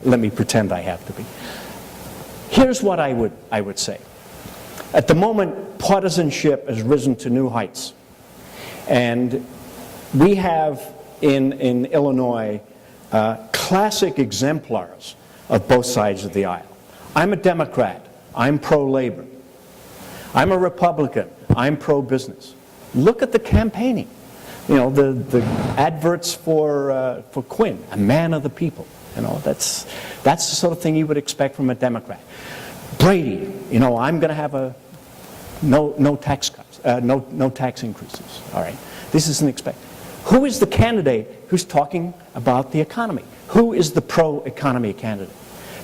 Let me pretend I have to be. Here's what I would say. At the moment, partisanship has risen to new heights. And we have in Illinois classic exemplars of both sides of the aisle. I'm a Democrat. I'm pro-labor. I'm a Republican. I'm pro-business. Look at the campaigning. You know, the adverts for Quinn, a man of the people. You know, that's the sort of thing you would expect from a Democrat. Brady, you know, I'm going to have no tax cuts, no tax increases. All right, this isn't expected. Who is the candidate who's talking about the economy? Who is the pro-economy candidate?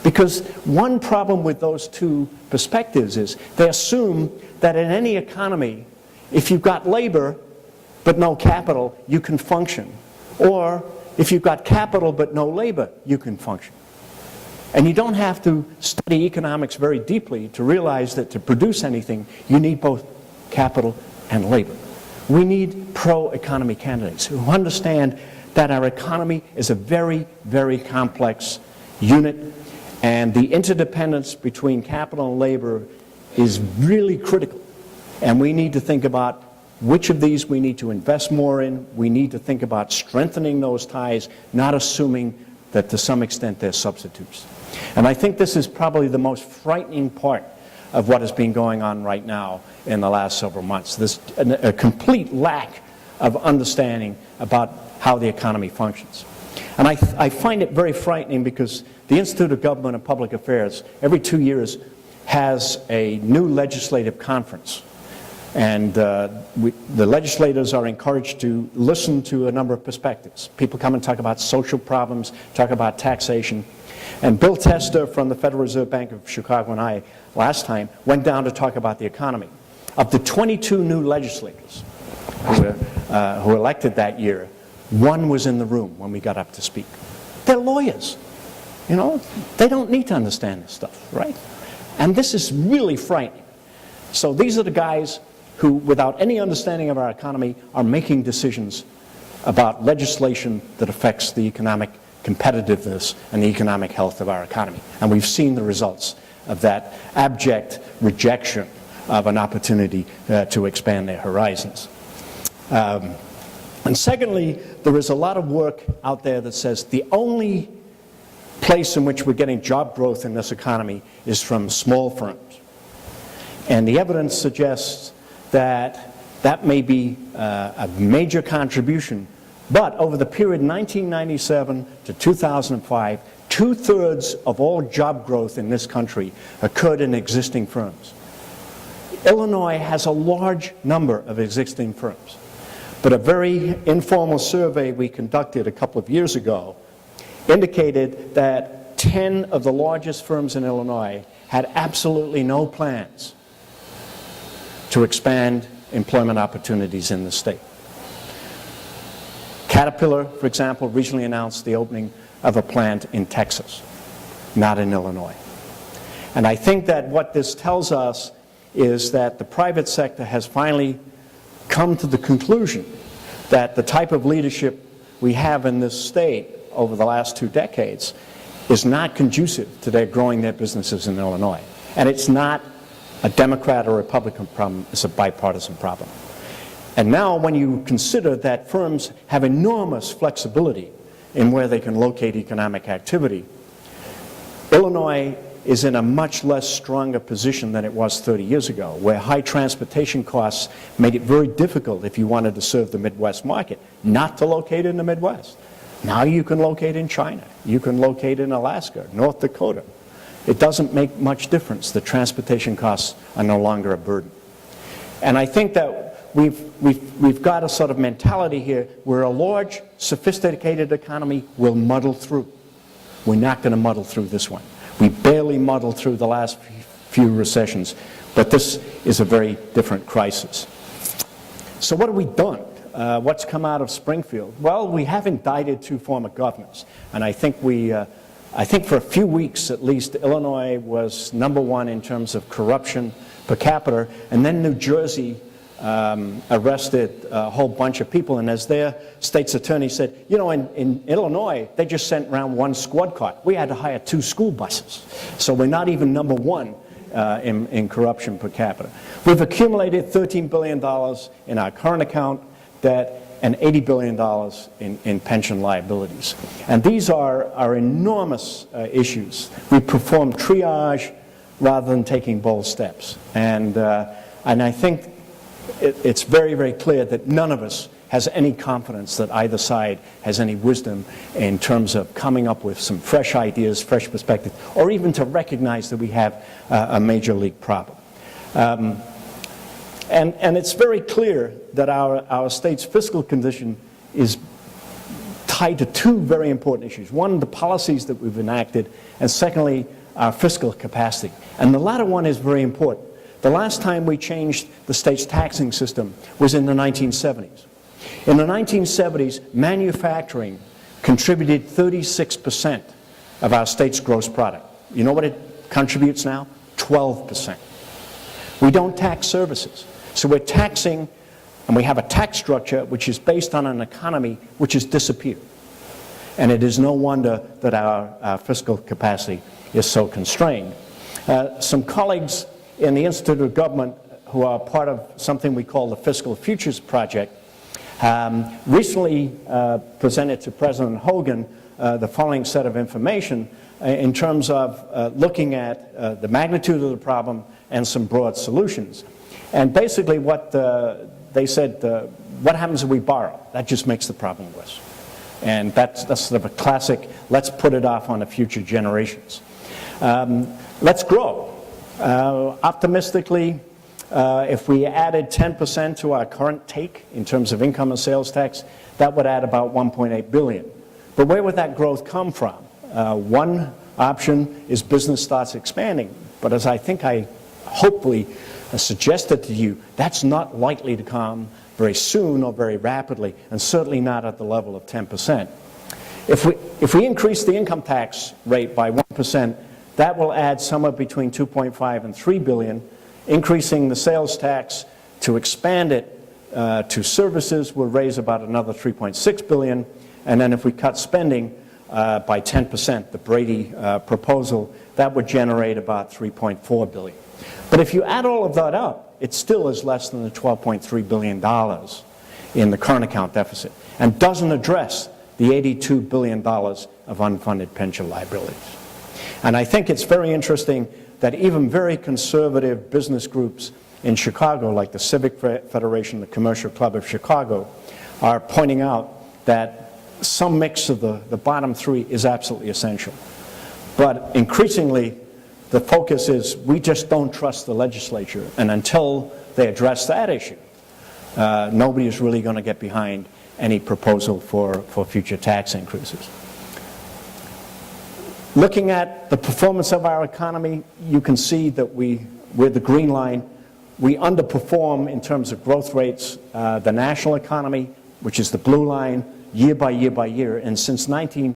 Because one problem with those two perspectives is they assume that in any economy, if you've got labor but no capital, you can function. Or if you've got capital but no labor, you can function. And you don't have to study economics very deeply to realize that to produce anything, you need both capital and labor. We need pro-economy candidates who understand that our economy is a very, very complex unit, and the interdependence between capital and labor is really critical. And we need to think about which of these we need to invest more in. We need to think about strengthening those ties, not assuming that to some extent they're substitutes. And I think this is probably the most frightening part of what has been going on right now in the last several months. This a complete lack of understanding about how the economy functions. And I find it very frightening because the Institute of Government and Public Affairs every 2 years has a new legislative conference. And the legislators are encouraged to listen to a number of perspectives. People come and talk about social problems, talk about taxation. And Bill Tester from the Federal Reserve Bank of Chicago and I, last time, went down to talk about the economy. Of the 22 new legislators who were elected that year, one was in the room when we got up to speak. They're lawyers. You know, they don't need to understand this stuff, right? And this is really frightening. So these are the guys who, without any understanding of our economy, are making decisions about legislation that affects the economic competitiveness and the economic health of our economy. And we've seen the results of that abject rejection of an opportunity to expand their horizons. And secondly, there is a lot of work out there that says the only place in which we're getting job growth in this economy is from small firms. And the evidence suggests that that may be a major contribution. But over the period 1997 to 2005, 2/3 of all job growth in this country occurred in existing firms. Illinois has a large number of existing firms. But a very informal survey we conducted a couple of years ago indicated that 10 of the largest firms in Illinois had absolutely no plans to expand employment opportunities in the state. Caterpillar, for example, recently announced the opening of a plant in Texas, not in Illinois. And I think that what this tells us is that the private sector has finally come to the conclusion that the type of leadership we have in this state over the last 2 decades is not conducive to their growing their businesses in Illinois. And it's not a Democrat or Republican problem, it's a bipartisan problem. And now when you consider that firms have enormous flexibility in where they can locate economic activity, Illinois is in a much less stronger position than it was 30 years ago, where high transportation costs made it very difficult if you wanted to serve the Midwest market, not to locate in the Midwest. Now you can locate in China, you can locate in Alaska, North Dakota. It doesn't make much difference. The transportation costs are no longer a burden. And I think that we've got a sort of mentality here where a large, sophisticated economy will muddle through. We're not going to muddle through this one. We barely muddled through the last few recessions, but this is a very different crisis. So what have we done? What's come out of Springfield? Well, we have indicted 2 former governors, and I think for a few weeks at least, Illinois was #1 in terms of corruption per capita, and then New Jersey arrested a whole bunch of people, and as their state's attorney said, you know, in Illinois, they just sent around one squad car. We had to hire 2 school buses. So we're not even number 1 in corruption per capita. We've accumulated $13 billion in our current account debt and $80 billion in pension liabilities. And these are enormous issues. We perform triage rather than taking bold steps. And I think it's very, very clear that none of us has any confidence that either side has any wisdom in terms of coming up with some fresh ideas, fresh perspectives, or even to recognize that we have a major league problem. And it's very clear that our state's fiscal condition is tied to 2 very important issues. One, the policies that we've enacted, and secondly, our fiscal capacity. And the latter one is very important. The last time we changed the state's taxing system was in the 1970s. In the 1970s, manufacturing contributed 36% of our state's gross product. You know what it contributes now? 12%. We don't tax services. So we're taxing, and we have a tax structure which is based on an economy which has disappeared. And it is no wonder that our fiscal capacity is so constrained. Some colleagues in the Institute of Government who are part of something we call the Fiscal Futures Project recently presented to President Hogan the following set of information in terms of looking at the magnitude of the problem and some broad solutions. And basically what they said, what happens if we borrow? That just makes the problem worse. And that's sort of a classic, let's put it off on the future generations. Let's grow. Optimistically, if we added 10% to our current take in terms of income and sales tax, that would add about $1.8 billion. But where would that growth come from? One option is business starts expanding. But as I think I hopefully suggested to you, that's not likely to come very soon or very rapidly, and certainly not at the level of 10%. If we increase the income tax rate by 1%, that will add somewhere between 2.5 and 3 billion. Increasing the sales tax to expand it to services will raise about another 3.6 billion. And then if we cut spending by 10%, the Brady proposal, that would generate about 3.4 billion. But if you add all of that up, it still is less than the $12.3 billion in the current account deficit, and doesn't address the $82 billion of unfunded pension liabilities. And I think it's very interesting that even very conservative business groups in Chicago, like the Civic Federation, the Commercial Club of Chicago, are pointing out that some mix of the bottom 3 is absolutely essential. But increasingly, the focus is we just don't trust the legislature, and until they address that issue, nobody is really going to get behind any proposal for future tax increases. Looking at the performance of our economy, you can see that with the green line, we underperform in terms of growth rates the national economy, which is the blue line, year by year by year. And since 19